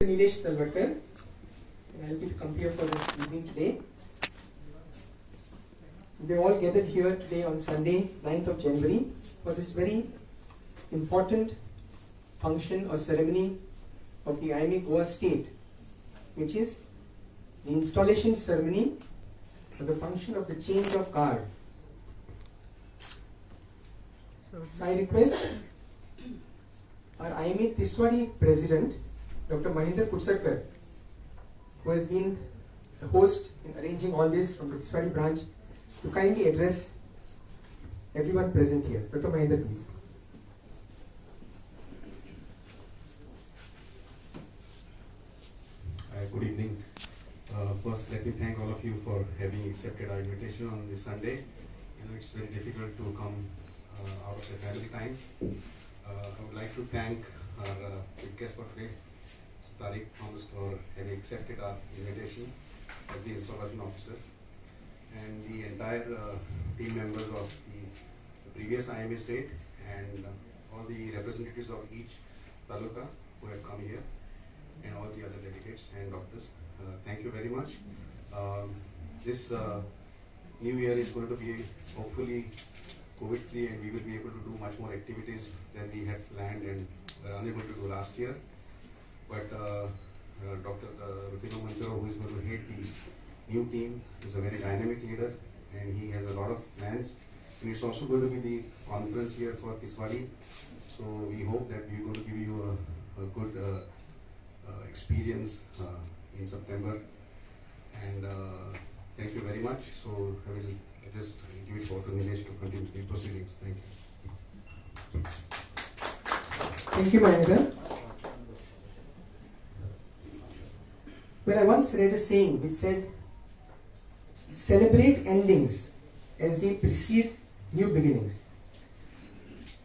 Nilesh Talwalkar, and I'll be the compere for this evening today. We're all gathered here today on Sunday, 9th of January, for this very important function or ceremony of the IMA Goa State, which is the installation ceremony for the function of the change of guard. So I request our IMA Tiswadi President, Dr. Mahendra Kutsarkar, who has been the host in arranging all this from the Tiswadi branch, to kindly address everyone present here. Dr. Mahendra, please. Good evening. First, let me thank all of you for having accepted our invitation on this Sunday. It's very difficult to come out of the family time. I would like to thank our guest for today, Tariq Thomas, for having accepted our invitation as the installation officer, and the entire team members of the previous IMA state, and all the representatives of each taluka who have come here, and all the other delegates and doctors. Thank you very much. This new year is going to be hopefully COVID-free, and we will be able to do much more activities than we had planned and were unable to do last year. But Dr. Rufino Montero, who is going to head the new team, is a very dynamic leader, and he has a lot of plans. And it's also going to be the conference here for Tiswadi. So we hope that we're going to give you a good experience in September. And thank you very much. So I will just give it forward to Nilesh to continue the proceedings. Thank you. Thank you, Mahendra. Well, I once read a saying which said, celebrate endings as they precede new beginnings.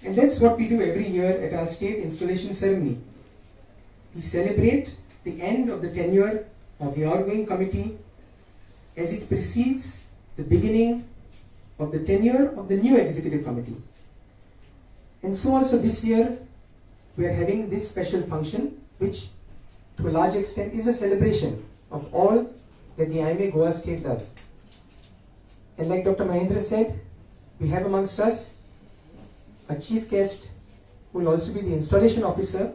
And that's what we do every year at our state installation ceremony. We celebrate the end of the tenure of the outgoing committee as it precedes the beginning of the tenure of the new executive committee. And so also this year we are having this special function, which to a large extent is a celebration of all that the IMA Goa State does. And like Dr. Mahendra said, we have amongst us a chief guest who will also be the installation officer,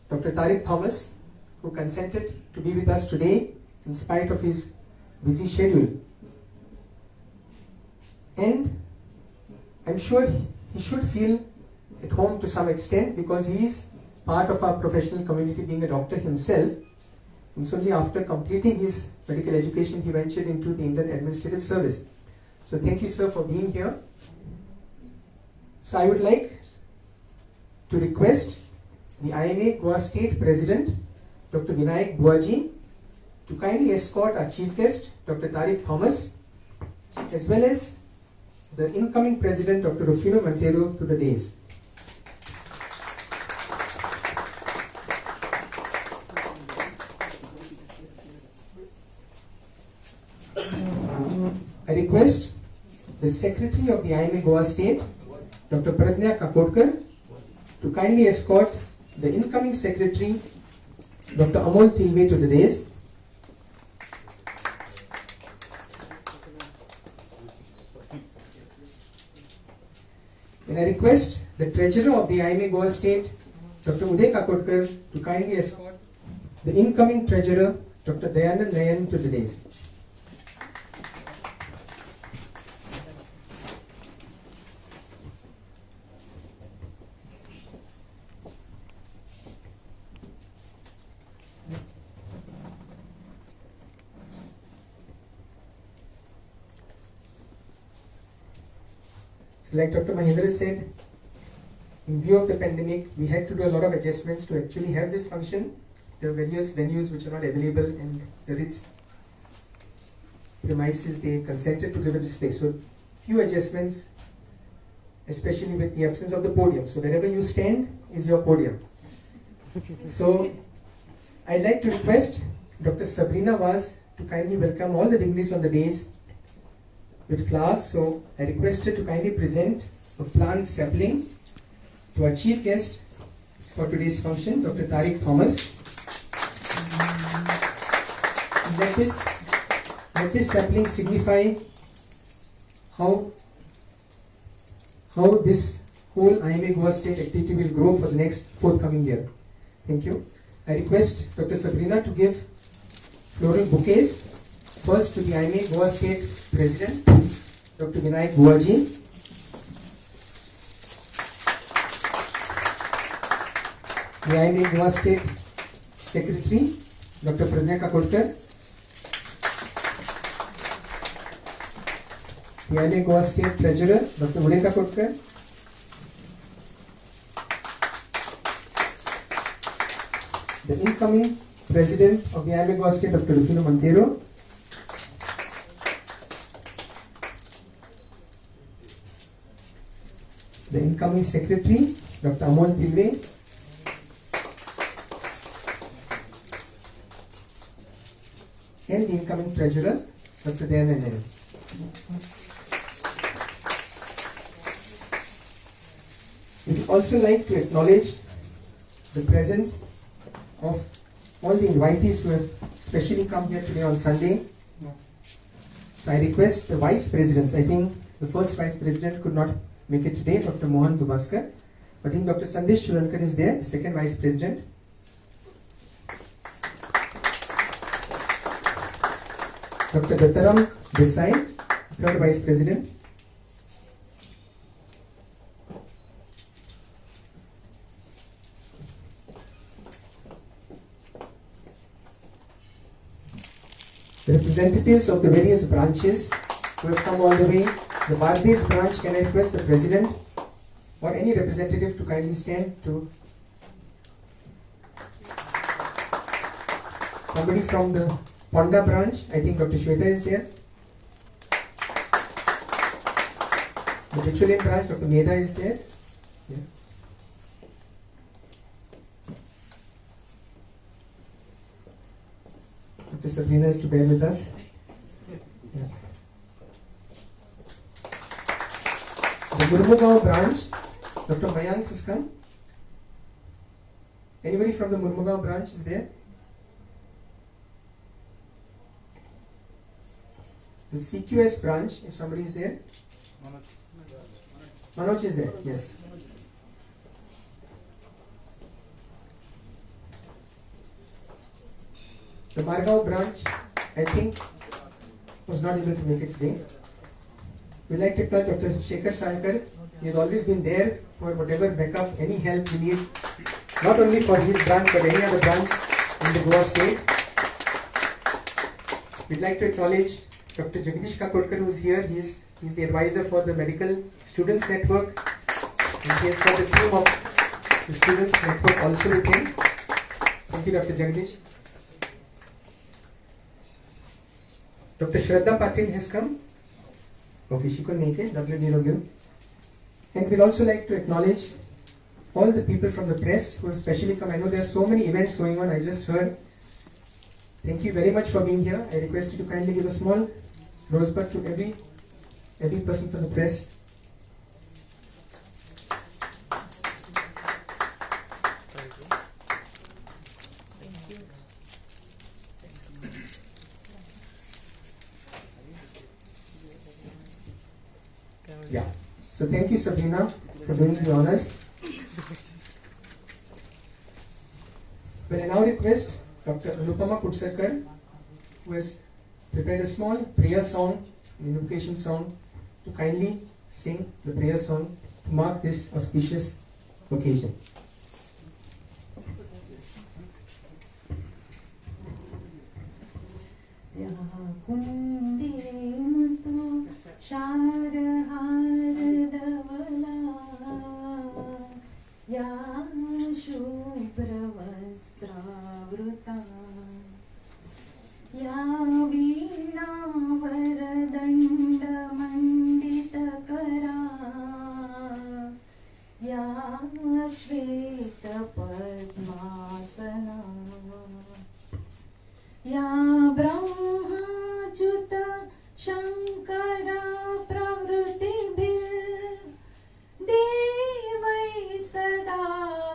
Dr. Tariq Thomas, who consented to be with us today in spite of his busy schedule. And I'm sure he should feel at home to some extent, because he is part of our professional community, being a doctor himself. And it's only after completing his medical education he ventured into the Indian Administrative Service. So thank you, sir, for being here. So I would like to request the IMA Goa State President, Dr. Vinayak Buaji, to kindly escort our chief guest, Dr. Tariq Thomas, as well as the incoming President, Dr. Rufino Montero, to the dais. I request the Secretary of the IMA Goa State, Dr. Pradnya Kakodkar, to kindly escort the incoming Secretary, Dr. Amol Tilve, to the dais. And I request the Treasurer of the IMA Goa State, Dr. Uday Kakodkar, to kindly escort the incoming Treasurer, Dr. Dayanand Nayan, to the dais. Like Dr. Mahendra said, in view of the pandemic, we had to do a lot of adjustments to actually have this function. There are various venues which are not available, and the Ritz premises, they consented to give us this space. So few adjustments, especially with the absence of the podium. So wherever you stand is your podium. So I'd like to request Dr. Sabrina Vaz to kindly welcome all the dignitaries on the dais with flowers. So I request her to kindly present a plant sapling to our chief guest for today's function, Dr. Tariq Thomas. let this sapling signify how this whole IMA Goa State activity will grow for the next forthcoming year. Thank you. I request Dr. Sabrina to give floral bouquets first to the IMA Goa State President, Dr. Vinayak Buaji. The IMA Goa State Secretary, Dr. Pradnya Kakodkar. The IMA Goa State Treasurer, Dr. Uday Kakodkar. The incoming President of the IMA Goa State, Dr. Rufino Montero. The incoming Secretary, Dr. Amol Tilve. And the incoming Treasurer, Dr. Dayanand Nair. We would also like to acknowledge the presence of all the invitees who have specially come here today on Sunday. So I request the Vice Presidents, I think the first Vice President could not make it today, Dr. Mohan Dubaskar, but I think Dr. Sandesh Churankar is there, the second Vice President. Dr. Dattaram Desai, third Vice President. The representatives of the various branches who have come all the way. The Bangladesh branch, can I request the President or any representative to kindly stand to. Somebody from the Ponda branch, I think Dr. Shweta is there. The Bichulin branch, Dr. Meda is there. Yeah. Dr. Sabrina is to bear with us. Yeah. The Murmugao branch, Dr. Mayank has come. Anybody from the Murmugao branch is there? The CQS branch, if somebody is there. Manoj is there, yes. The Margao branch, I think, was not able to make it today. We like to thank Dr. Shekhar Sankar. He has always been there for whatever backup, any help we need, not only for his branch but any other branch in the Goa state. We'd like to acknowledge Dr. Jagdish Kakodkar, who is here. He's the advisor for the Medical Students Network. And he has got the team of the Students Network also with him. Thank you, Dr. Jagdish. Dr. Shraddha Patil has come. Okay, she could make it, WDW. And we'd also like to acknowledge all the people from the press who have specially come. I know there are so many events going on, I just heard. Thank you very much for being here. I request you to kindly give a small rosebud to every person from the press. Yeah. So thank you, Sabrina, for doing the honors. Well, I now request Dr. Anupama Kutsarkar, who has prepared a small prayer song, an invocation song, to kindly sing the prayer song to mark this auspicious occasion. शुभ्रवस्त्रावृता या वीणावरदण्डमण्डितकरा या श्वेतपद्मासना या ब्रह्माच्युत शङ्करा प्रवृत्तिभिर्देवै सदा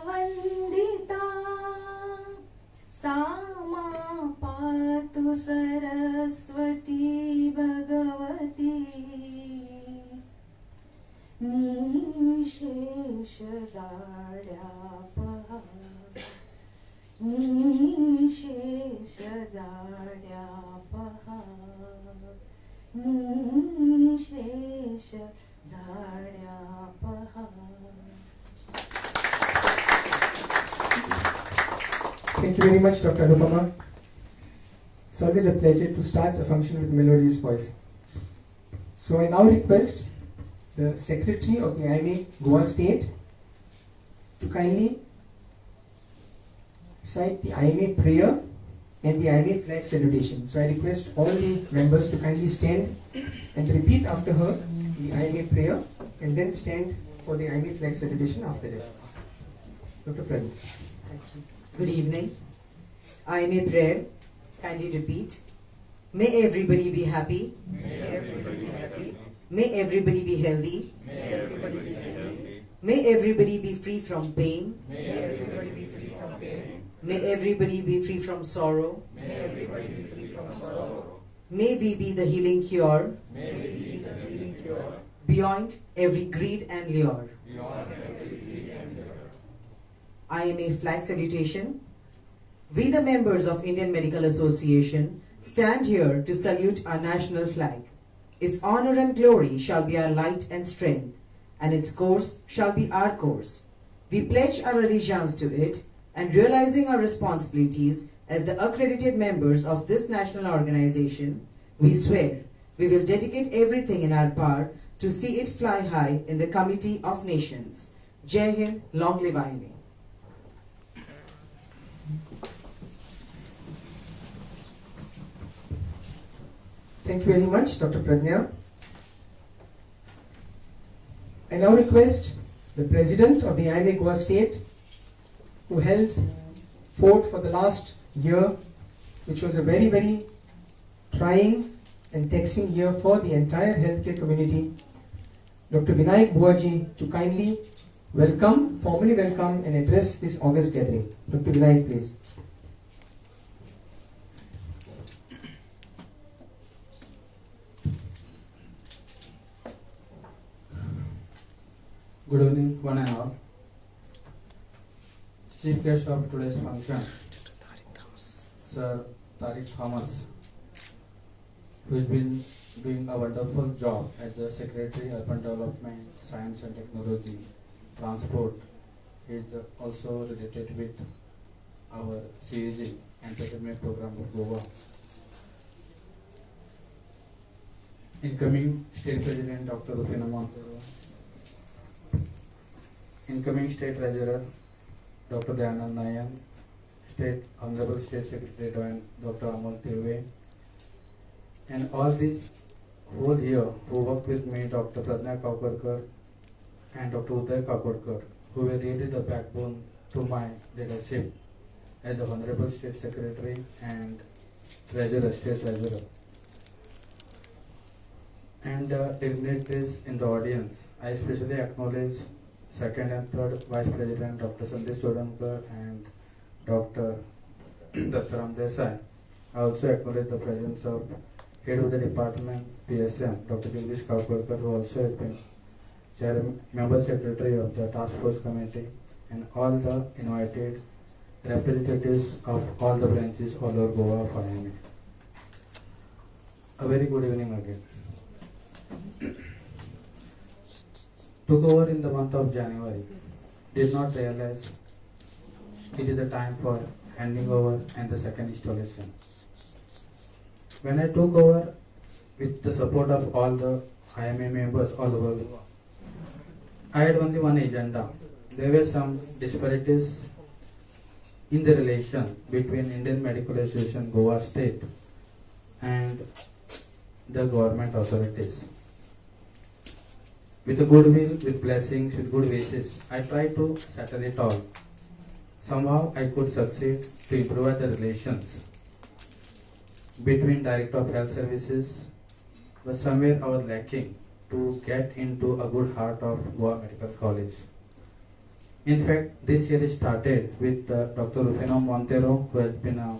वन्दिता सा मा पातु सरस्वती भगवती निशेष जाड्या पहा निशेष जाड्या पहा निशेष जाड्या पहा. Thank you very much, Dr. Anupama. It's always a pleasure to start a function with melodious voice. So I now request the Secretary of the IMA Goa State to kindly recite the IMA prayer and the IMA flag salutation. So I request all the members to kindly stand and repeat after her the IMA prayer and then stand for the IMA flag salutation after that. Dr. Pradip. Good evening. I am a prayer. Kindly repeat. May everybody be happy. May everybody be happy. May everybody be healthy. May everybody be healthy. May everybody be free from pain. May everybody be free from pain. May everybody be free from sorrow. May everybody be free from sorrow. May we be the healing cure May we be the healing cure beyond every greed and lure. beyond every greed and lure. I am a flag salutation. We, the members of Indian Medical Association, stand here to salute our national flag. Its honor and glory shall be our light and strength, and its course shall be our course. We pledge our allegiance to it, and realizing our responsibilities as the accredited members of this national organization, we swear we will dedicate everything in our power to see it fly high in the Committee of Nations. Jai Hind, long live IMA. Thank you very much, Dr. Pradnya. I now request the President of the IMA Goa State, who held fort for the last year, which was a very, very trying and taxing year for the entire healthcare community, Dr. Vinayak Buaji, to kindly formally welcome and address this August gathering. Dr. Vinayak, please. Good evening, one and all. Chief guest of today's function, Sir Tariq Thomas, who has been doing a wonderful job as the Secretary Urban Development, Science and Technology, Transport. He is also related with our CAG Entertainment Program of Goa. Incoming State President Dr. Rufina Montero, Incoming State Treasurer Dr. Dayanand Nayan, Honorable State Secretary Dr. Amol Tirve, and all this whole year who worked with me, Dr. Pradnya Kaukarkar and Dr. Uday Kaukarkar, who were really the backbone to my leadership as a Honorable State Secretary and State Treasurer. And dignitaries in the audience, I especially acknowledge Second and Third Vice President Dr. Sandesh Chodankar and Dr. Dattaram Desai. I also acknowledge the presence of Head of the Department PSM, Dr. Jagdish Kaukarkar, who also has been Member Secretary of the Task Force Committee, and all the invited representatives of all the branches all over Goa of IMA. A very good evening again. Took over in the month of January, did not realize it is the time for handing over and the second installation. When I took over with the support of all the IMA members all over Goa, I had only one agenda. There were some disparities in the relation between Indian Medical Association Goa State and the government authorities. With a goodwill, with blessings, with good wishes, I tried to settle it all. Somehow I could succeed to improve the relations between Director of Health Services, but somewhere I was lacking to get into a good heart of Goa Medical College. In fact, this year started with Dr. Rufina Montero, who has been a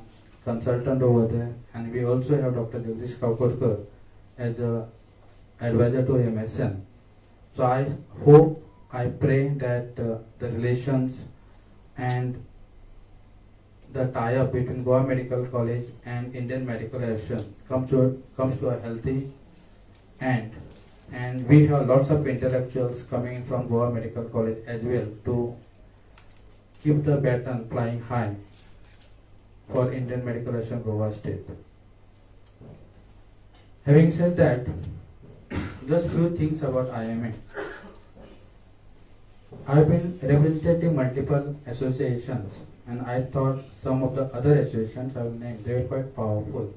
consultant over there, and we also have Dr. Jagdish Kaukorkar as a advisor to MSN. So I hope, I pray that the relations and the tie-up between Goa Medical College and Indian Medical Association comes to a healthy end, and we have lots of intellectuals coming in from Goa Medical College as well to keep the baton flying high for Indian Medical Association Goa State. Having said that, just few things about IMA. I've been representing multiple associations, and I thought some of the other associations I will name, they were quite powerful.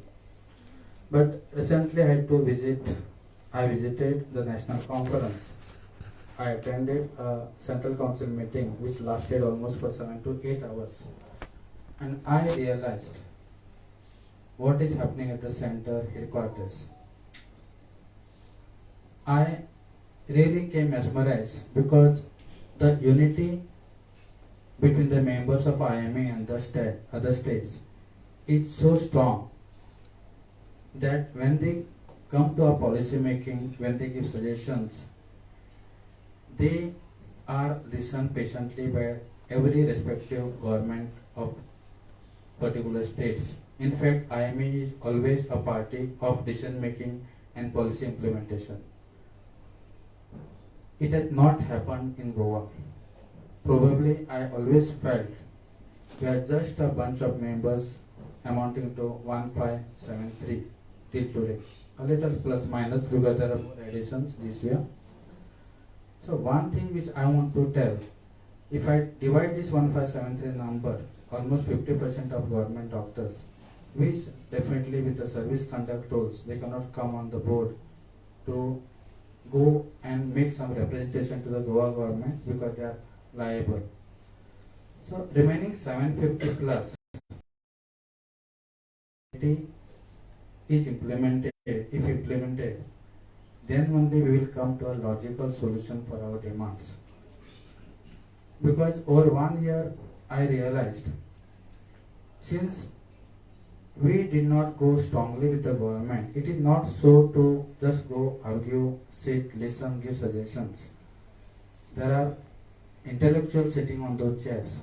But recently I visited the national conference. I attended a central council meeting which lasted almost for 7 to 8 hours. And I realized what is happening at the center headquarters. I really came mesmerized because the unity between the members of IMA and the other states is so strong that when they come to our policy making, when they give suggestions, they are listened patiently by every respective government of particular states. In fact, IMA is always a party of decision making and policy implementation. It had not happened in Goa. Probably I always felt we are just a bunch of members amounting to 1573 till today. A little plus minus because there are more additions this year. So one thing which I want to tell, if I divide this 1573 number, almost 50% of government doctors, which definitely with the service conduct rules, they cannot come on the board to go and make some representation to the Goa government because they are liable. So remaining 750 plus is implemented. If implemented, then one day we will come to a logical solution for our demands. Because over 1 year I realized, since we did not go strongly with the government, it is not so to just go argue, sit, listen, give suggestions. There are intellectuals sitting on those chairs,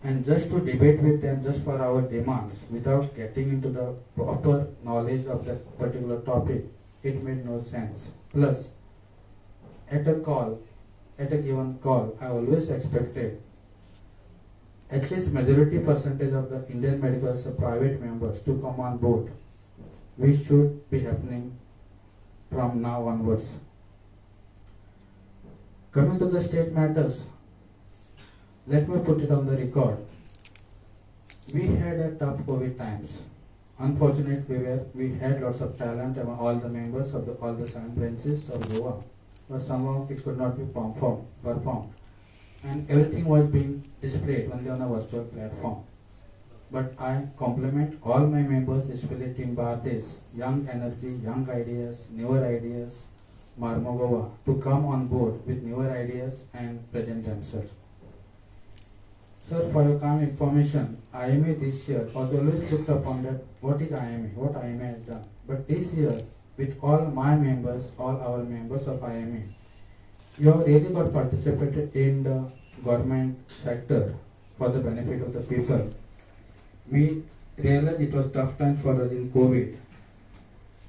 and just to debate with them just for our demands without getting into the proper knowledge of that particular topic, it made no sense. Plus, at a given call, I always expected at least majority percentage of the Indian Medical Association private members to come on board, which should be happening from now onwards. Coming to the state matters, let me put it on the record. We had a tough COVID times. Unfortunately, we had lots of talent among all the members of all the 7 branches of Goa, but somehow it could not be performed. And everything was being displayed only on a virtual platform. But I compliment all my members, especially Team Bhardesh, young energy, young ideas, newer ideas, Marmo Goa, to come on board with newer ideas and present themselves. Sir, for your calm information, IMA this year was always looked upon that what is IMA, what IMA has done. But this year, with all my members, all our members of IMA, you have really got participated in the government sector for the benefit of the people. We realized it was tough time for us in COVID,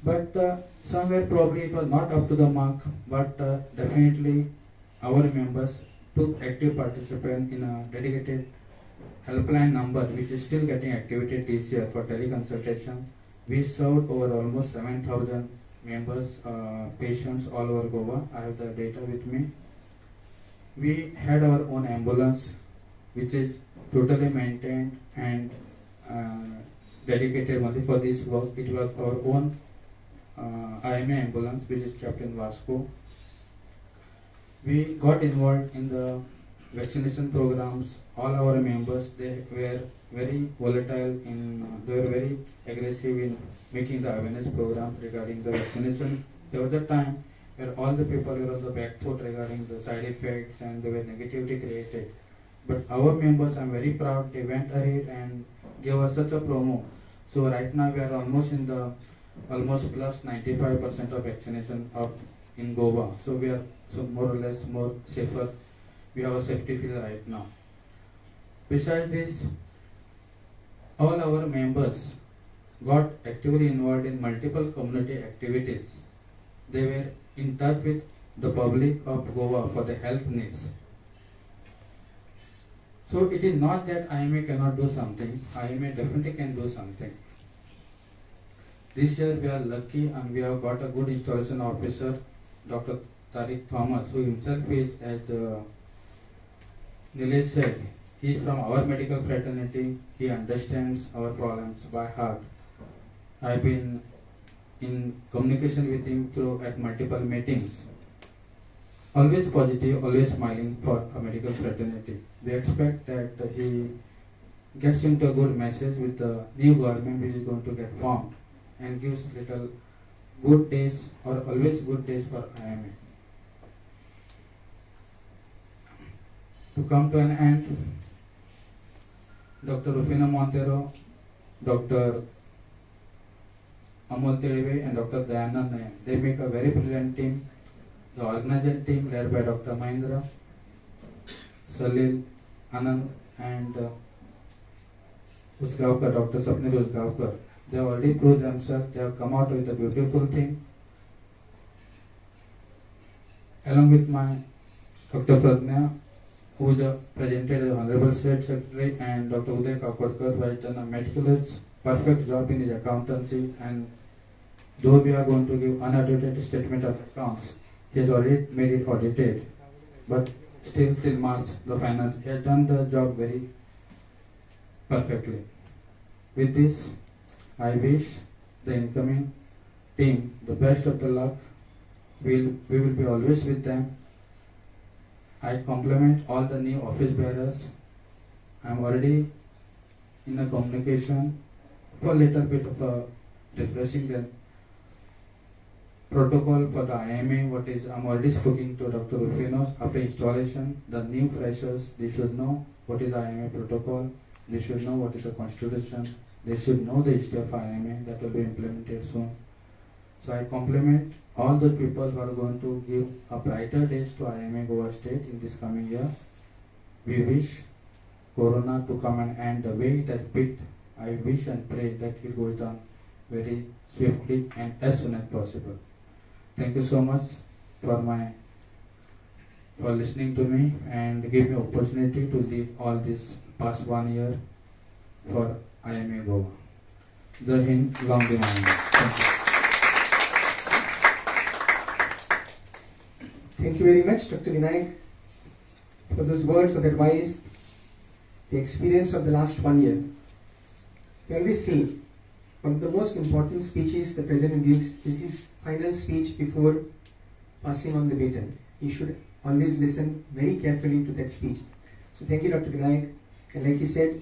but somewhere probably it was not up to the mark, but definitely our members took active participation in a dedicated helpline number which is still getting activated this year for teleconsultation. We served over almost 7,000 members, patients all over Goa. I have the data with me. We had our own ambulance which is totally maintained and dedicated only for this work. It was our own IMA ambulance which is kept in Vasco. We got involved in the vaccination programs. All our members, they were very volatile they were very aggressive in making the awareness program regarding the vaccination. There was a time where all the people were on the back foot regarding the side effects and they were negativity created. But our members, I'm very proud, they went ahead and gave us such a promo. So right now we are almost in the almost plus 95% of vaccination up in Goa. So we are so more or less more safer. We have a safety feel right now. Besides this, all our members got actively involved in multiple community activities. They were in touch with the public of Goa for the health needs. So it is not that IMA cannot do something, IMA definitely can do something. This year we are lucky and we have got a good installation officer, Dr. Tariq Thomas, who himself is, as Nilesh said, he is from our medical fraternity, he understands our problems by heart. I've been in communication with him through at multiple meetings. Always positive, always smiling for a medical fraternity. We expect that he gets into a good message with the new government which is going to get formed and gives little good days or always good days for IMA. To come to an end, Dr. Rufino Montero, Dr. Amol Tedeve and Dr. Dayanand Nayan, they make a very brilliant team. The organizing team led by Dr. Mahindra, Salil, Anand and Usgaonkar, Dr. Sapnil Usgaonkar. They have already proved themselves, they have come out with a beautiful thing. Along with my Dr. Pradnya, who is presented as Honorable State Secretary, and Dr. Uday Kakodkar, who has done a meticulous, perfect job in his accountancy, and though we are going to give unaudited statement of accounts, he has already made it audited, but still till March the finance, he has done the job very perfectly. With this, I wish the incoming team the best of the luck. We will be always with them. I compliment all the new office bearers. I am already in a communication for a little bit of a refreshing them protocol for the IMA. What is, I'm already speaking to Dr. Rufino after installation. The new freshers, they should know what is the IMA protocol. They should know what is the constitution. They should know the history of IMA that will be implemented soon. So I compliment all those people who are going to give a brighter days to IMA Goa State in this coming year. We wish Corona to come and end the way it has picked. I wish and pray that it goes down very swiftly and as soon as possible. Thank you so much for listening to me and give me opportunity to lead all this past 1 year for IMA Goa. Jai Hind, long live IMA. Thank you. Thank you very much, Dr. Vinayak, for those words of advice, the experience of the last 1 year. We always say, one of the most important speeches the President gives is his final speech before passing on the baton. You should always listen very carefully to that speech. So thank you, Dr. Vinayak. And like he said,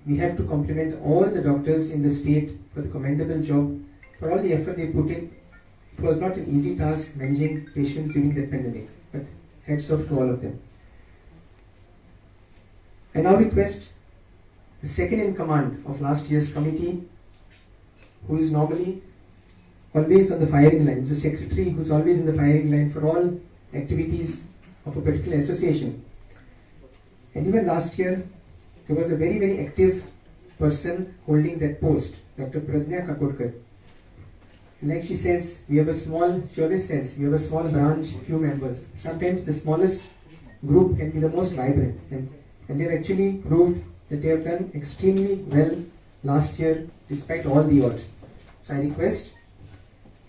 we have to compliment all the doctors in the state for the commendable job, for all the effort they put in. It was not an easy task managing patients during the pandemic, but hats off to all of them. I now request the second in command of last year's committee, who is normally always on the firing line, the secretary who is always in the firing line for all activities of a particular association. And even last year, there was a very, very active person holding that post, Dr. Pradnya Kakodkar. Like she says, we have a small, she always says, we have a small branch, few members. Sometimes the smallest group can be the most vibrant. And they have actually proved that they have done extremely well last year despite all the odds. So I request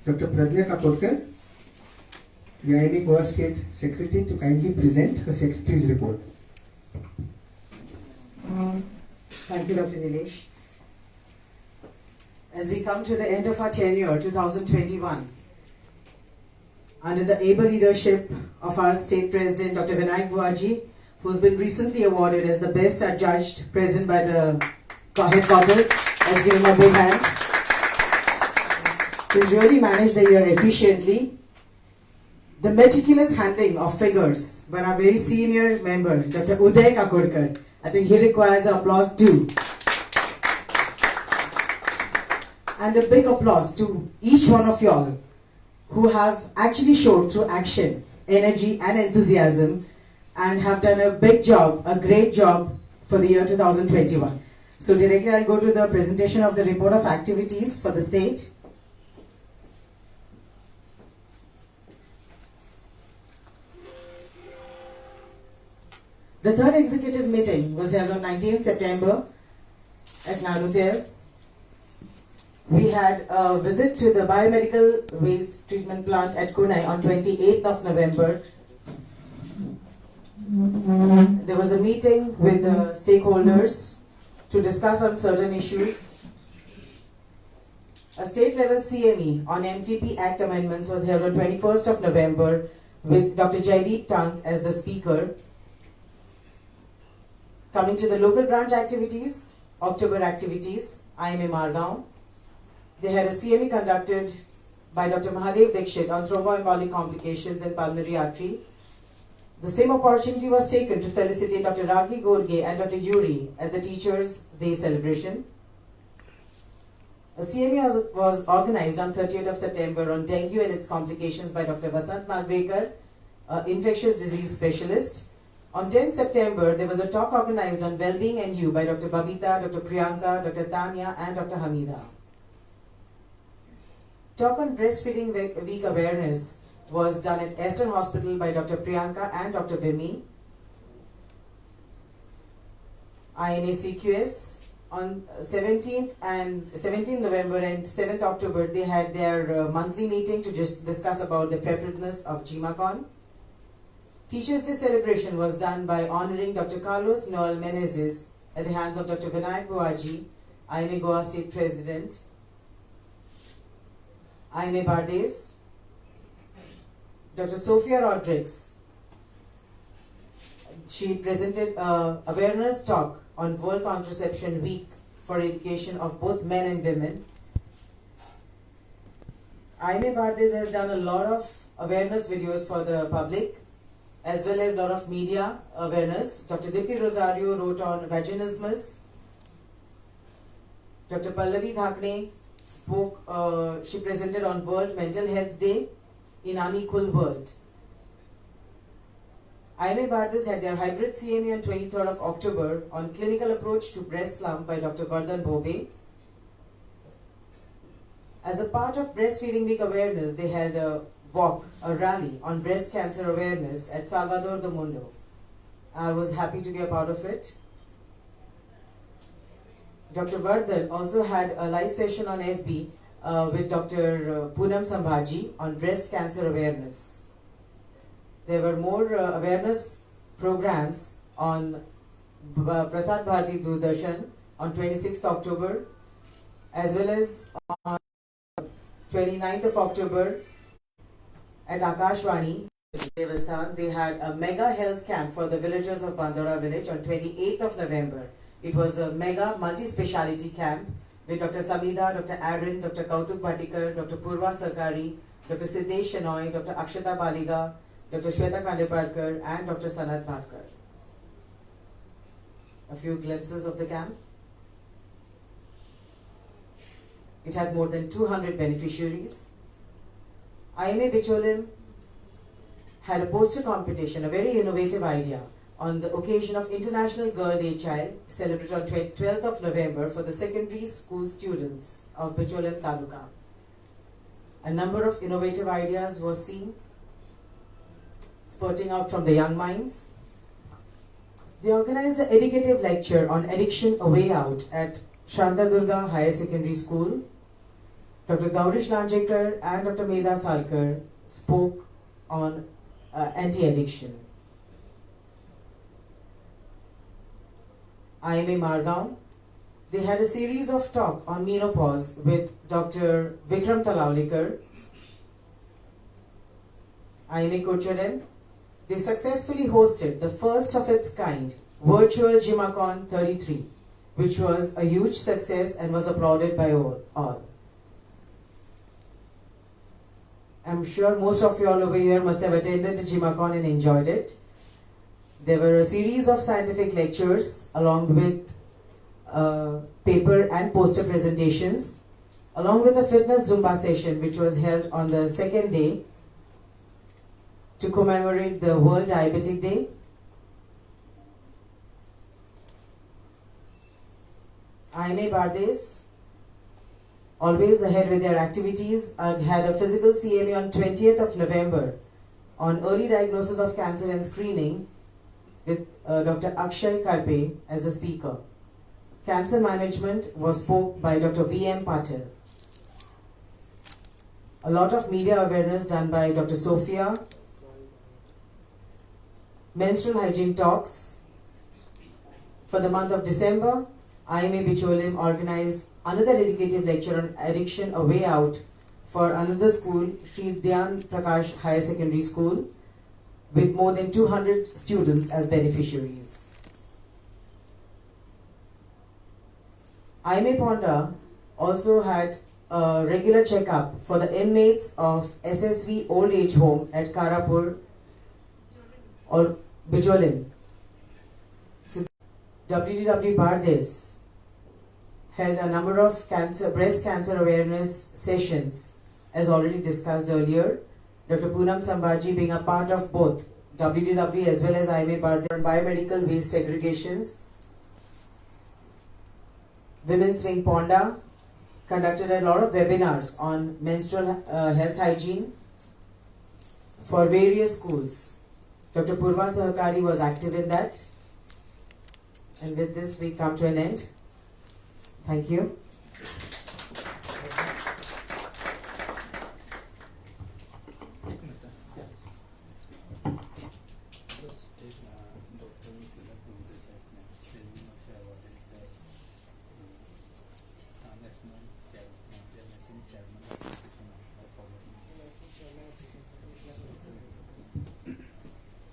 Dr. Pradnya Kakodkar, the IMA Goa State Secretary, to kindly present her Secretary's report. Thank you, Dr. Nilesh. As we come to the end of our tenure, 2021, under the able leadership of our State President, Dr. Vinayak Buaji, who's been recently awarded as the best adjudged president by the headquarters, let's give him a big hand. He's really managed the year efficiently. The meticulous handling of figures by our very senior member, Dr. Uday Kakodkar, I think he requires applause too. And a big applause to each one of y'all who have actually showed through action, energy and enthusiasm and have done a big job, a great job for the year 2021. So directly I'll go to the presentation of the report of activities for the state. The third executive meeting was held on 19th September at Nanudev. We had a visit to the biomedical waste treatment plant at Kunai on 28th of November. There was a meeting with the stakeholders to discuss on certain issues. A state level CME on MTP Act amendments was held on 21st of November with Dr. Jaideep Tank as the speaker. Coming to the local branch activities, October activities, IMA Margaon. They had a CME conducted by Dr. Mahadev Dikshit on thromboembolic complications and pulmonary artery. The same opportunity was taken to felicitate Dr. Raghi Gorge and Dr. Yuri at the Teachers' Day celebration. A CME was organized on 30th of September on dengue and its complications by Dr. Vasant Nagvekar, infectious disease specialist. On 10th September, there was a talk organized on well-being and you by Dr. Babita, Dr. Priyanka, Dr. Tanya and Dr. Hamida. Talk on breastfeeding week awareness was done at Aston Hospital by Dr. Priyanka and Dr. Vimi. IMA CQS on 17th November and 7th October, they had their monthly meeting to just discuss about the preparedness of GMACON. Teachers' Day celebration was done by honoring Dr. Carlos Noel Menezes at the hands of Dr. Vinayak Buaji, IMA Goa State President. IMA Bardes, Dr. Sophia Rodriguez. She presented an awareness talk on World Contraception Week for education of both men and women. IMA Bardes has done a lot of awareness videos for the public as well as a lot of media awareness. Dr. Dipti Rosario wrote on vaginismus. Dr. Pallavi Dhakne spoke, she presented on World Mental Health Day in Unequal World. IMA Bardes had their hybrid CME on 23rd of October on clinical approach to breast lump by Dr. Vardhan Bhobe. As a part of Breastfeeding Week awareness, they held a walk, a rally on breast cancer awareness at Salvador de Mundo. I was happy to be a part of it. Dr. Vardhan also had a live session on FB with Dr. Poonam Sambhaji on breast cancer awareness. There were more awareness programs on Prasad Bharati Doordarshan on 26th October as well as on 29th of October at Akashvani Devasthan. They had a mega health camp for the villagers of Bandora village on 28th of November. It was a mega multi-speciality camp with Dr. Samida, Dr. Aaron, Dr. Kautuk Bhatikar, Dr. Purva Sarkari, Dr. Siddesh Shenoy, Dr. Akshata Baliga, Dr. Shweta Kandeparkar and Dr. Sanat Bhatkar. A few glimpses of the camp. It had more than 200 beneficiaries. IMA Bicholim had a poster competition, a very innovative idea, on the occasion of International Girl Day Child, celebrated on 12th of November for the secondary school students of Bicholim Taluka. A number of innovative ideas were seen, spurting out from the young minds. They organized an educative lecture on addiction a way out at Shanta Durga Higher Secondary School. Dr. Gaurish Lanjekar and Dr. Medha Salkar spoke on anti-addiction. IMA Margaon, they had a series of talk on menopause with Dr. Vikram Talaulikar. IMA Kocharam, they successfully hosted the first of its kind virtual GMACON 33, which was a huge success and was applauded by all. I'm sure most of you all over here must have attended the GMACON and enjoyed it. There were a series of scientific lectures along with paper and poster presentations, along with a fitness Zumba session which was held on the second day to commemorate the World Diabetic Day. IMA Bardes, always ahead with their activities, had a physical CME on 20th of November on early diagnosis of cancer and screening with Dr. Akshay Karpe as the speaker. Cancer management was spoke by Dr. V.M. Patil. A lot of media awareness done by Dr. Sophia. Menstrual hygiene talks. For the month of December, IMA Bicholim organized another dedicated lecture on addiction, a way out, for another school, Sri Dhyan Prakash Higher Secondary School, with more than 200 students as beneficiaries. IMA Ponda also had a regular checkup for the inmates of SSV Old Age Home at Karapur or Bicholim. So WDW Bardes held a number of breast cancer awareness sessions, as already discussed earlier. Dr. Poonam Sambhaji being a part of both WDW as well as IMA Bardes on biomedical waste segregations. Women's Wing Ponda conducted a lot of webinars on menstrual health hygiene for various schools. Dr. Purva Sahakari was active in that. And with this we come to an end. Thank you.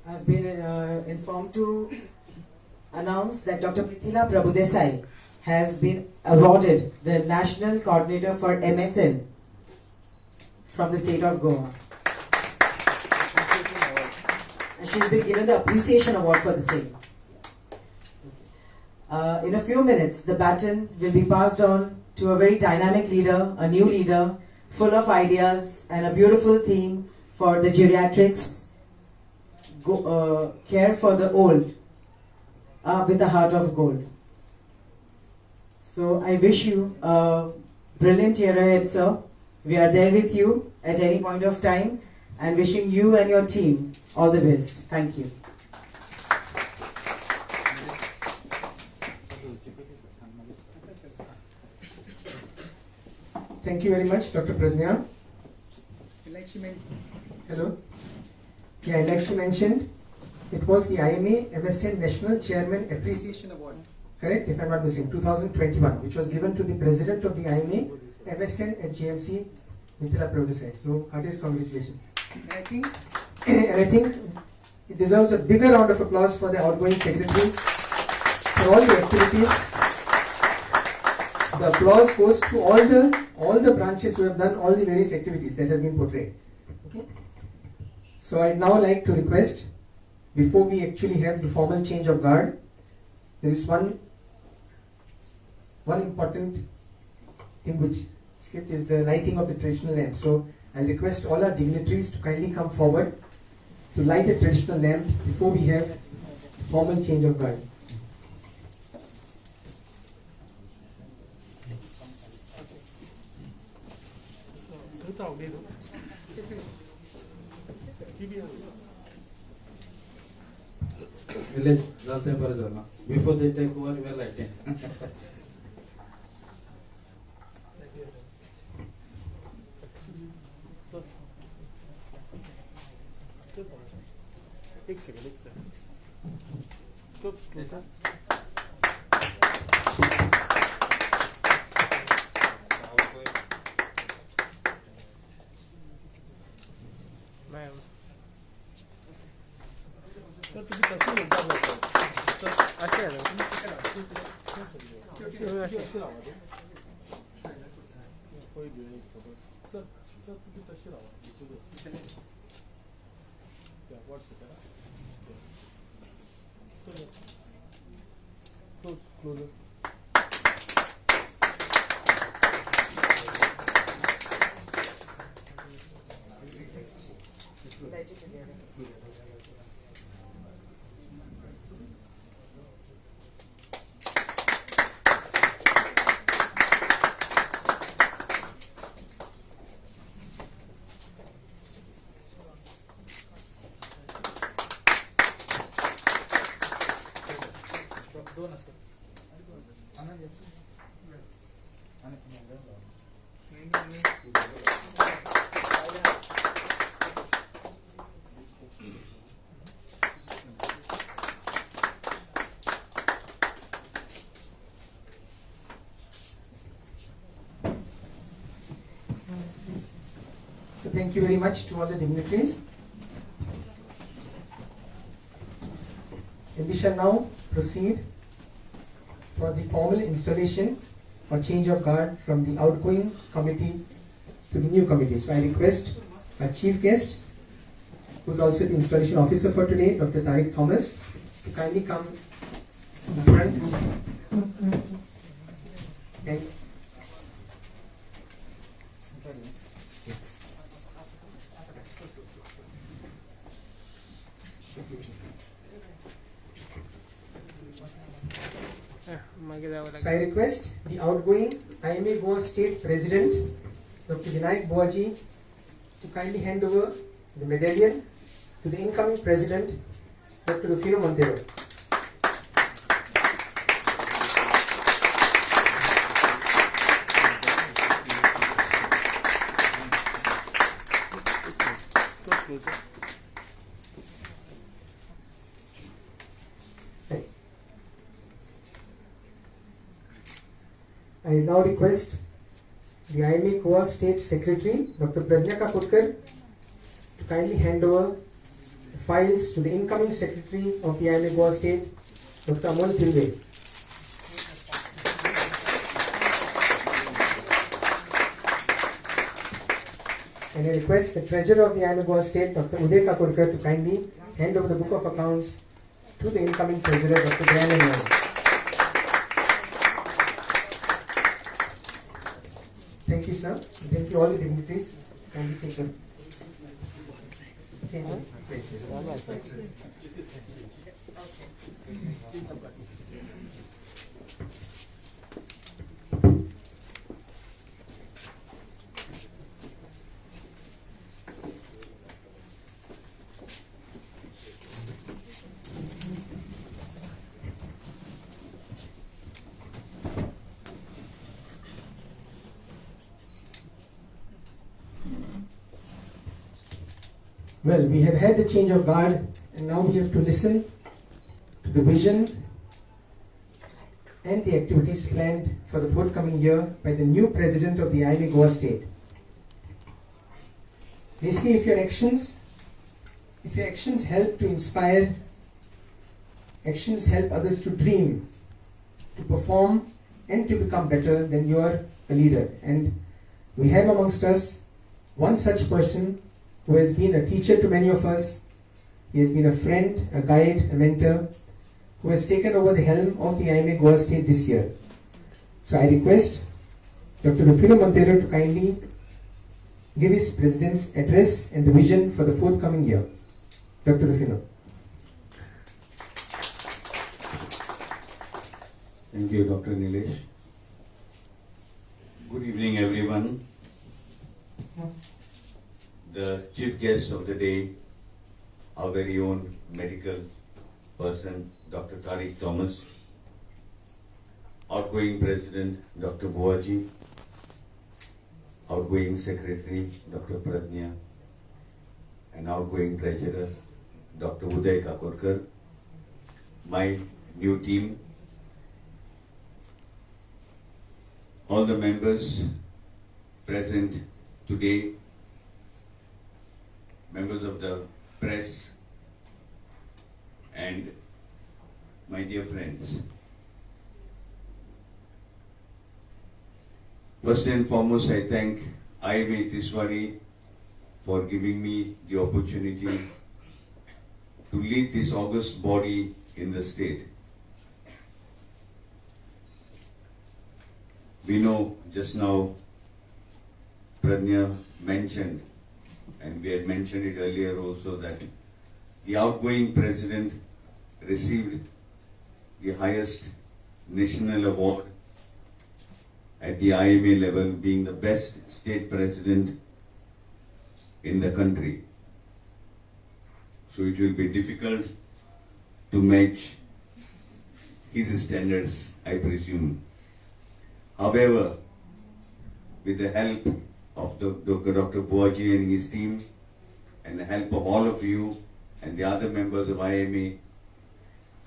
I've been informed to announce that Dr. Mithila Prabhudesai has been awarded the National Coordinator for MSN from the state of Goa. And she's been given the Appreciation Award for the same. In a few minutes, the baton will be passed on to a very dynamic leader, a new leader, full of ideas and a beautiful theme for the geriatrics, care for the old, with a heart of gold. So I wish you a brilliant year ahead, sir. We are there with you at any point of time and wishing you and your team all the best. Thank you. Thank you very much, Dr. Pradnya. Hello. Yeah, like she mentioned, it was the IMA MSN National Chairman Appreciation Award, correct, if I'm not missing, 2021, which was given to the President of the IMA MSN at GMC, Mithila Prabhudesai. So, heartiest congratulations. And I think it deserves a bigger round of applause for the outgoing Secretary for all the activities. The applause goes to all the branches who have done all the various activities that have been portrayed. Okay. So I'd now like to request, before we actually have the formal change of guard, there is one important thing which skipped, is the lighting of the traditional lamp. So I request all our dignitaries to kindly come forward to light a traditional lamp before we have formal change of guard. Village, before they take over, we are lighting. एक second तो कैसा मैं तो तुम्ही कसं बोलता तो असे आहे कोई भी फोटो सर सर तुम्ही तशी लावा व्हाट्सएप है तो closure So thank you very much to all the dignitaries. And we shall now proceed for the formal installation or change of guard from the outgoing committee to the new committee. So I request our chief guest, who is also the installation officer for today, Dr. Tariq Thomas, to kindly come to the front and so I request the outgoing IMA Goa State President, Dr. Vinayak Boaji, to kindly hand over the medallion to the incoming President, Dr. Rufino Montero. I now request the IMA Goa State Secretary, Dr. Pradnya Kapotkar, to kindly hand over the files to the incoming Secretary of the IMA Goa State, Dr. Amol Tilve. And I request the Treasurer of the IMA Goa State, Dr. Uday Kapotkar, to kindly hand over the Book of Accounts to the incoming Treasurer, Dr. Dayanand Nair. Thank you, sir. Thank you all the dignitaries. Kindly take the change of places. Well, we have had the change of guard, and now we have to listen to the vision and the activities planned for the forthcoming year by the new president of the IMA Goa State. They see if your actions help to inspire, actions help others to dream, to perform, and to become better, then you are a leader. And we have amongst us one such person who has been a teacher to many of us. He has been a friend, a guide, a mentor, who has taken over the helm of the IMA Goa State this year. So I request Dr. Rufino Montero to kindly give his president's address and the vision for the forthcoming year. Dr. Rufino. Thank you, Dr. Nilesh. Good evening, everyone. The chief guest of the day, our very own medical person, Dr. Tariq Thomas, outgoing President, Dr. Boaji, outgoing Secretary, Dr. Pradnya, and outgoing Treasurer, Dr. Uday Kapotkar, my new team, all the members present today, members of the press, and my dear friends. First and foremost, I thank IMA Tiswari for giving me the opportunity to lead this august body in the state. We know just now Pradnya mentioned, and we had mentioned it earlier also, that the outgoing president received the highest national award at the IMA level, being the best state president in the country. So it will be difficult to match his standards, I presume. However, with the help of Dr. Buaji and his team, and the help of all of you and the other members of IMA,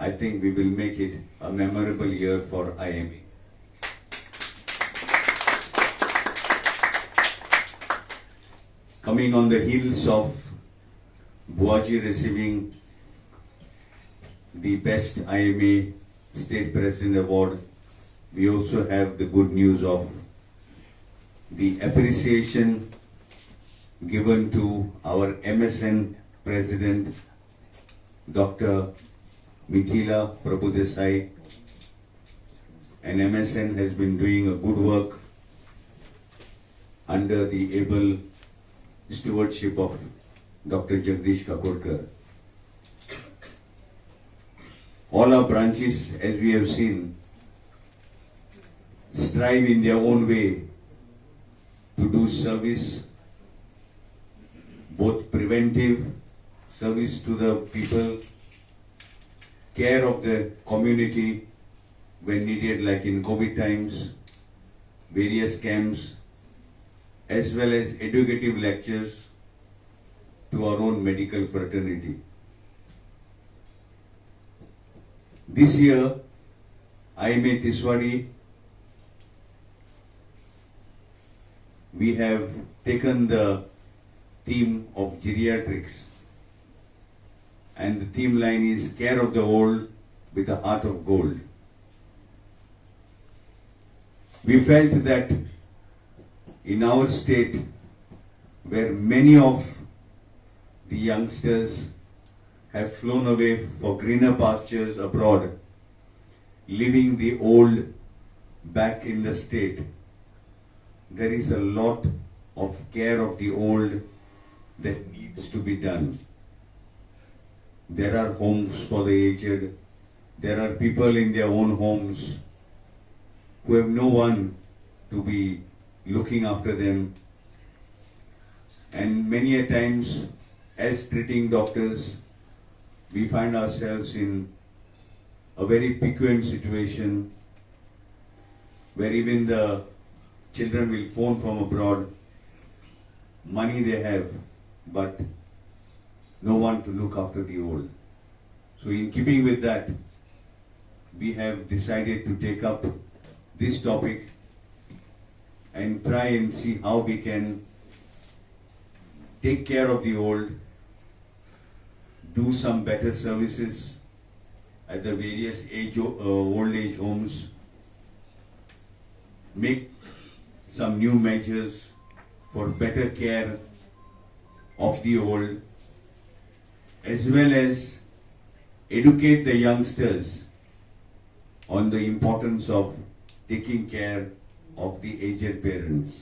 I think we will make it a memorable year for IMA. Coming on the heels of Buaji receiving the Best IMA State President Award, we also have the good news of the appreciation given to our MSN President, Dr. Mithila Prabhudesai. And MSN has been doing a good work under the able stewardship of Dr. Jagdish Kakurkar. All our branches, as we have seen, strive in their own way to do service, both preventive service to the people, care of the community when needed, like in COVID times, various camps, as well as educative lectures to our own medical fraternity. This year, IMA Tiswadi, we have taken the theme of geriatrics, and the theme line is Care of the Old with a Heart of Gold. We felt that in our state, where many of the youngsters have flown away for greener pastures abroad, leaving the old back in the state, there is a lot of care of the old that needs to be done. There are homes for the aged. There are people in their own homes who have no one to be looking after them. And many a times, as treating doctors, we find ourselves in a very peculiar situation where even the children will phone from abroad, money they have, but no one to look after the old. So in keeping with that, we have decided to take up this topic and try and see how we can take care of the old, do some better services at the various old age homes, make some new measures for better care of the old, as well as educate the youngsters on the importance of taking care of the aged parents.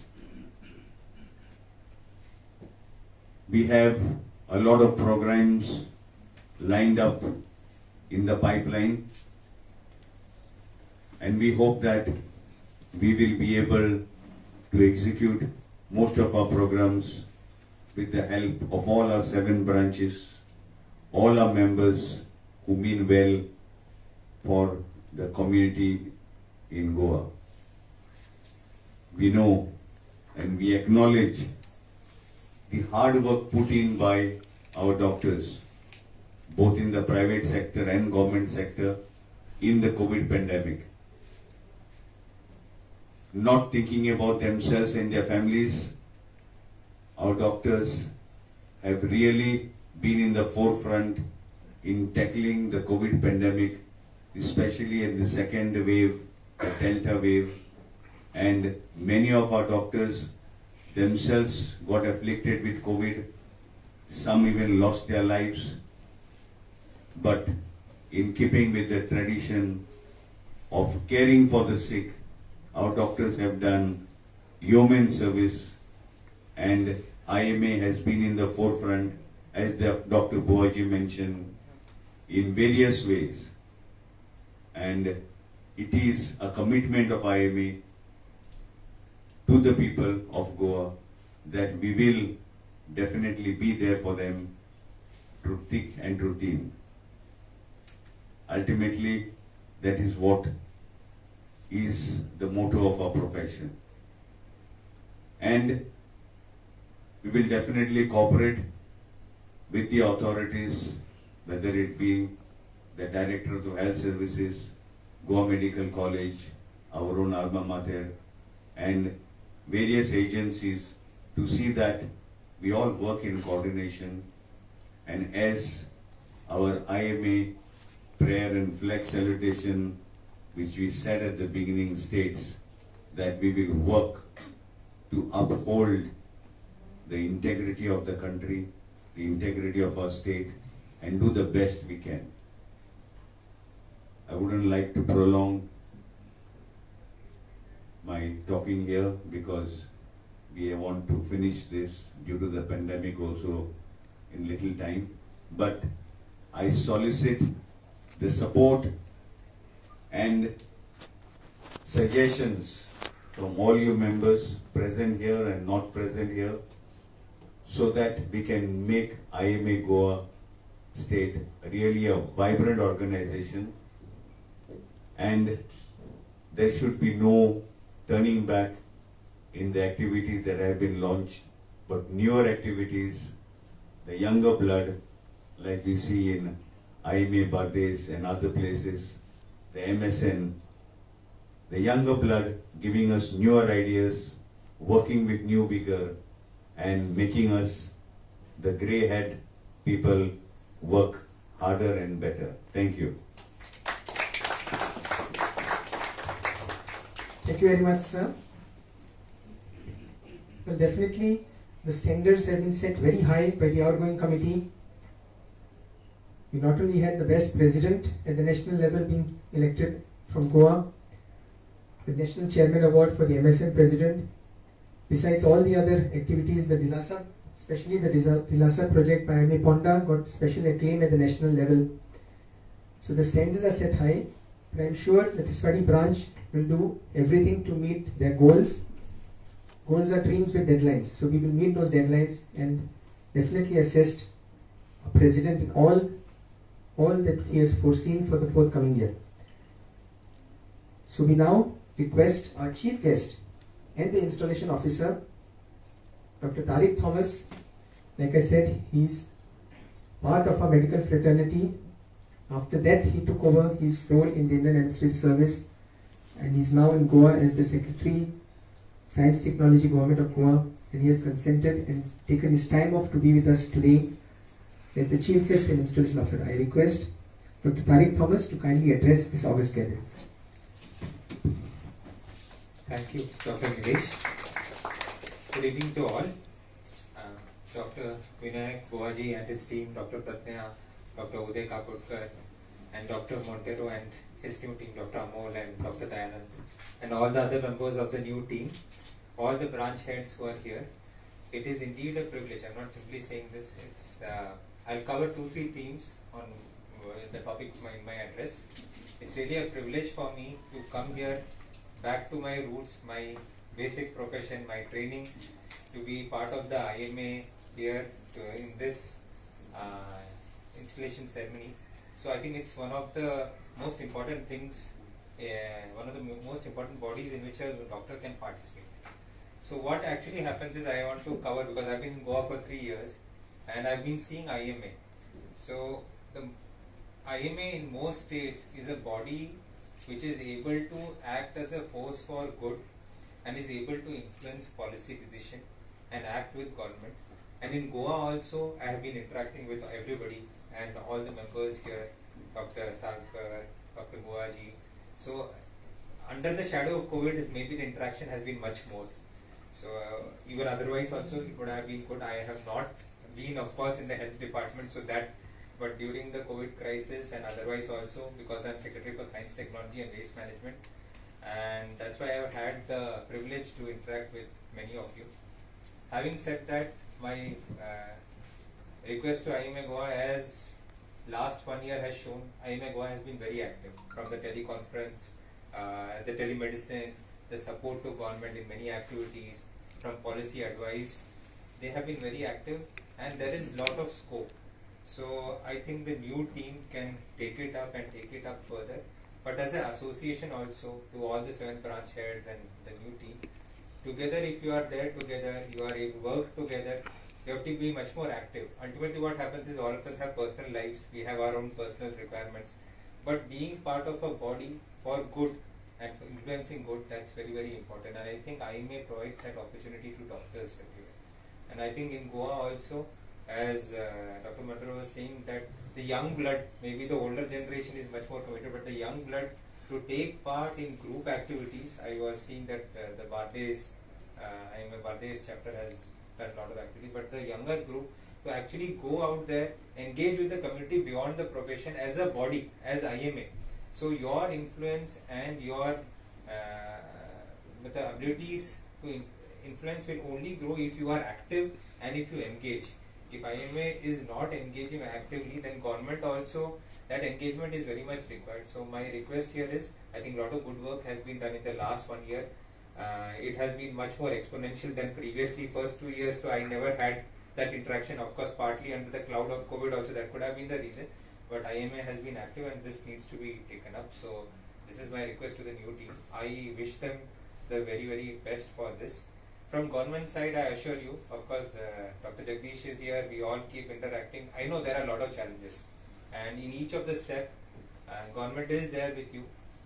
We have a lot of programs lined up in the pipeline, and we hope that we will be able to execute most of our programs with the help of all our 7 branches, all our members who mean well for the community in Goa. We know and we acknowledge the hard work put in by our doctors, both in the private sector and government sector, in the COVID pandemic. Not thinking about themselves and their families, our doctors have really been in the forefront in tackling the COVID pandemic, especially in the second wave, the Delta wave, and many of our doctors themselves got afflicted with COVID. Some even lost their lives. But in keeping with the tradition of caring for the sick, our doctors have done yeoman service, and IMA has been in the forefront, as Dr. Buaji mentioned, in various ways. And it is a commitment of IMA to the people of Goa that we will definitely be there for them through thick and through thin. Ultimately, that is what is the motto of our profession. and we will definitely cooperate with the authorities, whether it be the Director of the Health Services, Goa Medical College, our own alma mater, and various agencies to see that we all work in coordination, and as our IMA prayer and flag salutation, which we said at the beginning, states that we will work to uphold the integrity of the country, the integrity of our state, and do the best we can. I wouldn't like to prolong my talking here because we want to finish this due to the pandemic also in little time. But I solicit the support and suggestions from all you members present here and not present here, so that we can make IMA Goa State really a vibrant organization, and there should be no turning back in the activities that have been launched, but newer activities, the younger blood, like we see in IMA Bades and other places, the MSN, the younger blood giving us newer ideas, working with new vigor, and making us, the grey head people, work harder and better. Thank you. Thank you very much, sir. Well, definitely the standards have been set very high by the outgoing committee. We not only had the best president at the national level being elected from Goa, the National Chairman Award for the MSN President, besides all the other activities, the Dilasa, especially the Dilasa project by IMA Ponda got special acclaim at the national level. So the standards are set high, but I am sure that the study branch will do everything to meet their goals. Goals are dreams with deadlines, so we will meet those deadlines and definitely assist a president in all that he has foreseen for the forthcoming year. So we now request our chief guest and the installation officer, Dr. Tariq Thomas. Like I said, he's part of our medical fraternity. After that, he took over his role in the Indian Administrative Service, and he's now in Goa as the Secretary, Science Technology Government of Goa, and he has consented and taken his time off to be with us today as the chief guest and installation officer. I request Dr. Tariq Thomas to kindly address this August gathering. Thank you, Dr. Nilesh. Good evening to all. Dr. Vinayak Boaji and his team, Dr. Pratnya, Dr. Uday Kapurkar, and Dr. Montero and his new team, Dr. Amol and Dr. Dayanand, and all the other members of the new team, all the branch heads who are here. It is indeed a privilege. I'm not simply saying this. I'll cover 2-3 themes on the topic in my address. It's really a privilege for me to come here, back to my roots, my basic profession, my training, to be part of the IMA here in this installation ceremony. So I think it's one of the most important things, one of the most important bodies in which a doctor can participate. So what actually happens is, I want to cover, because I've been in Goa for 3 years and I've been seeing IMA. So the IMA in most states is a body which is able to act as a force for good and is able to influence policy decision and act with government. And in Goa also, I have been interacting with everybody and all the members here, Dr. Sarkar, Dr. Boaji. So under the shadow of COVID, maybe the interaction has been much more. So even otherwise also it would have been good. I have not been, of course, in the health department, so that, but during the COVID crisis and otherwise also, because I'm Secretary for Science, Technology and Waste Management, and that's why I've had the privilege to interact with many of you. Having said that, my request to IMA Goa, as last 1 year has shown, IMA Goa has been very active, from the teleconference, the telemedicine, the support to government in many activities, from policy advice. They have been very active and there is lot of scope. So I think the new team can take it up and take it up further. But as an association also, to all the 7 branch heads and the new team, together, if you are there together, you are in work together, you have to be much more active. Ultimately what happens is all of us have personal lives, we have our own personal requirements, but being part of a body for good and for influencing good, that's very, very important. And I think IMA provides that opportunity to doctors everywhere. And I think in Goa also, as Dr. Madhura was saying, that the young blood, maybe the older generation is much more committed, but the young blood to take part in group activities. I was seeing that the Bardes, IMA Bardes chapter has done a lot of activity, but the younger group to actually go out there, engage with the community beyond the profession as a body, as IMA. So your influence and your the abilities to influence will only grow if you are active and if you engage. If IMA is not engaging actively, then government also, that engagement is very much required. So my request here is, I think a lot of good work has been done in the last 1 year. It has been much more exponential than previously. First 2 years, so I never had that interaction. Of course, partly under the cloud of COVID also, that could have been the reason. But IMA has been active and this needs to be taken up. So this is my request to the new team. I wish them the very, very best for this. From government side, I assure you, of course, Dr. Jagdish is here, we all keep interacting. I know there are a lot of challenges, and in each of the step, government is there with you.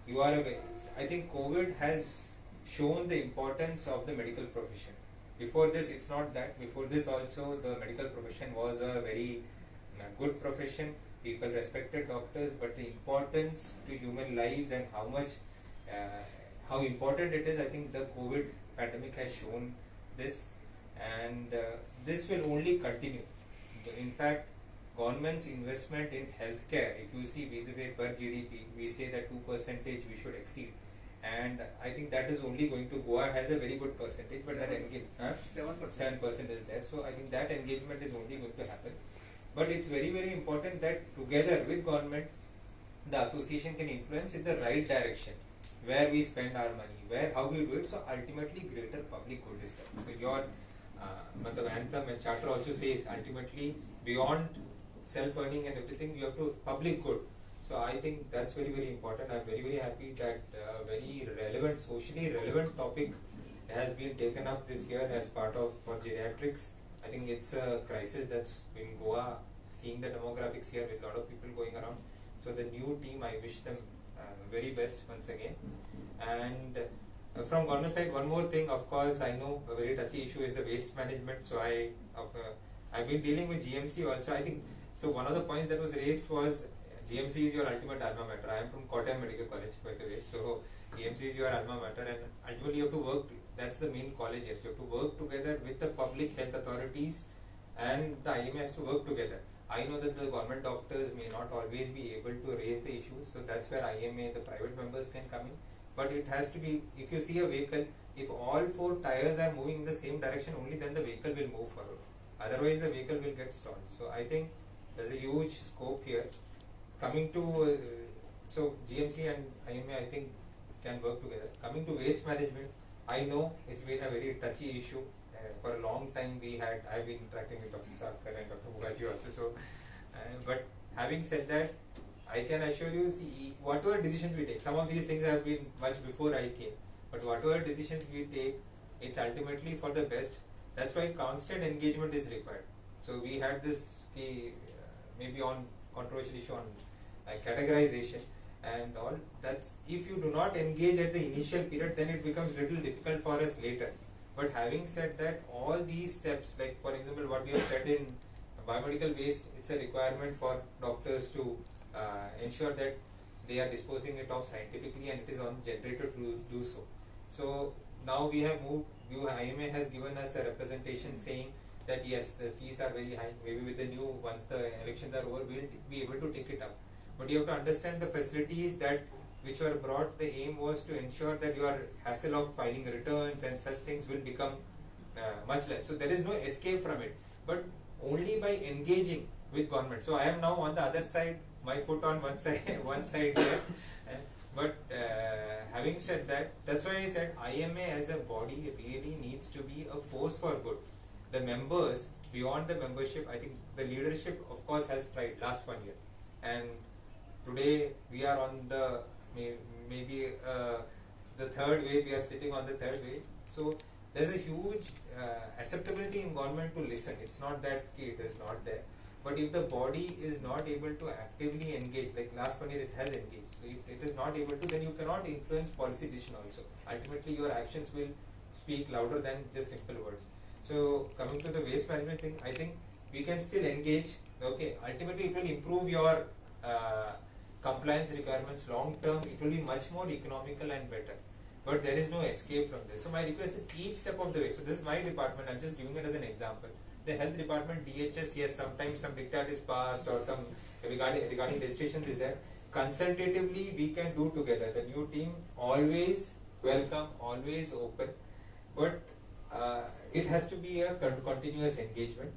You are aware. I think COVID has shown the importance of the medical profession. Before this, it's not that. Before this also, the medical profession was a very good profession. People respected doctors, but the importance to human lives and how important it is, I think the COVID pandemic has shown this, and this will only continue. In fact, government's investment in healthcare, if you see vis-a-vis per GDP, we say that 2% we should exceed, and I think that is only going to Goa has a very good percentage, but that 7% is there. So I think that engagement is only going to happen. But it's very, very important that together with government, the association can influence in the right direction, where we spend our money, how we do it, so ultimately greater public good is done. So your anthem and charter also says ultimately beyond self-earning and everything, you have to public good. So I think that's very, very important. I'm very, very happy that very relevant, socially relevant topic has been taken up this year as part of for geriatrics. I think it's a crisis that's in Goa, seeing the demographics here with a lot of people going around. So the new team, I wish them very best once again. And from government side, one more thing, of course, I know a very touchy issue is the waste management. So I've been dealing with GMC also. I think, so one of the points that was raised was GMC is your ultimate alma mater. I am from Kottayam Medical College, by the way. So GMC is your alma mater, and ultimately you have to work, that's the main college here. So you have to work together with the public health authorities, and the IMA has to work together. I know that the government doctors may not always be able to raise the issues, so that's where IMA, the private members can come in. But it has to be, if you see a vehicle, if all 4 tires are moving in the same direction, only then the vehicle will move forward. Otherwise the vehicle will get stalled. So I think there's a huge scope here. Coming to, so GMC and IMA I think can work together. Coming to waste management, I know it's been a very touchy issue. For a long time I've been interacting with Dr. Sarkar and Dr. Mugaji also. So, but having said that, I can assure you, see, whatever decisions we take, some of these things have been much before I came, but whatever decisions we take, it's ultimately for the best. That's why constant engagement is required. So we had this maybe on controversial issue on categorization and all. That's, if you do not engage at the initial period, then it becomes little difficult for us later. But having said that, all these steps, like for example what we have said in biomedical waste, it's a requirement for doctors to ensure that they are disposing it off scientifically, and it is on generator to do so. So now we have moved, IMA has given us a representation saying that yes, the fees are very high. Maybe with the new, once the elections are over, we will be able to take it up. But you have to understand the facilities that which were brought, the aim was to ensure that your hassle of filing returns and such things will become much less. So there is no escape from it, but only by engaging with government. So I am now on the other side, my foot on one side, here. But having said that, that's why I said IMA as a body really needs to be a force for good. The members, beyond the membership, I think the leadership of course has tried last 1 year, and today we are on the maybe the third wave, we are sitting on the third wave. So there's a huge acceptability in government to listen. It's not that it is not there, but if the body is not able to actively engage, like last 1 year it has engaged, so if it is not able to, then you cannot influence policy decision also. Ultimately your actions will speak louder than just simple words. So coming to the waste management thing, I think we can still engage. Okay, ultimately it will improve your compliance requirements long term. It will be much more economical and better, but there is no escape from this. So my request is each step of the way. So this is my department, I'm just giving it as an example. The health department, DHS, yes, sometimes some diktat is passed or some regarding registrations is there. Consultatively we can do together. The new team always welcome, always open, but it has to be a continuous engagement.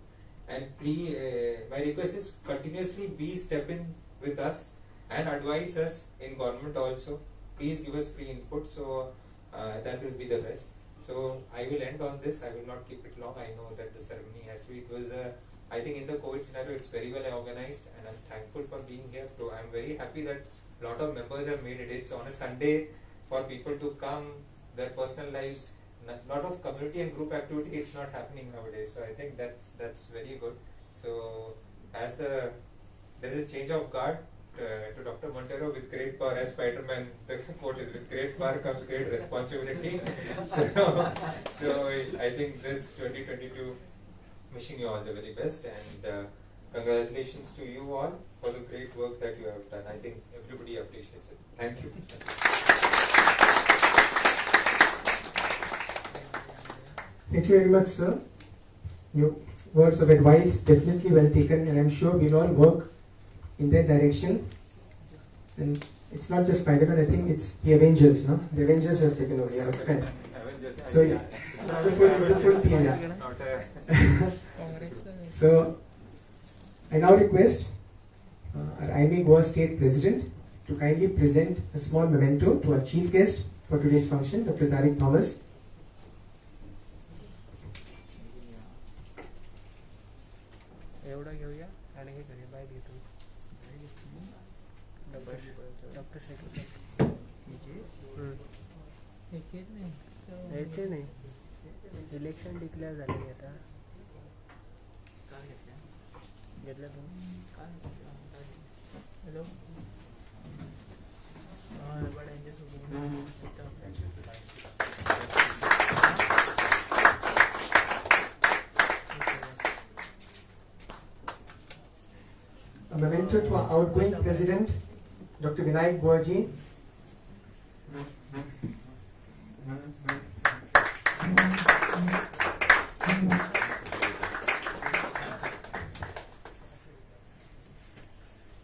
And please, my request is continuously be step in with us and advise us in government also. Please give us free input, so that will be the best. So I will end on this. I will not keep it long. I know that the ceremony has to be. It was I think in the COVID scenario it's very well organized, and I'm thankful for being here. So I'm very happy that a lot of members have made it. It's on a Sunday for people to come, their personal lives. Lot of community and group activity, it's not happening nowadays. So I think that's very good. So as there is a change of guard to Dr. Montero, with great power, as Spider-Man, the quote is, with great power comes great responsibility. so I think this 2022, wishing you all the very best, and congratulations to you all for the great work that you have done. I think everybody appreciates it. Thank you. Thank you very much, sir. Your words of advice definitely well taken, and I'm sure we'll all work in that direction. And it's not just Spider-Man, I think it's the Avengers, no? The Avengers have taken over, yeah, okay. So yeah, it's the full team, yeah. So I now request our IME Goa State President to kindly present a small memento to our chief guest for today's function, Dr. Tariq Thomas. एवढा घेऊया आणि हे घरी bye घेतो doctor यायचे नाही election declare झाले आता घेतलं hello A memento to our outgoing President, Dr. Vinayak Goaji.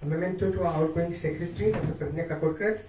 A memento to our outgoing Secretary, Dr. Pratnya Kakurkar.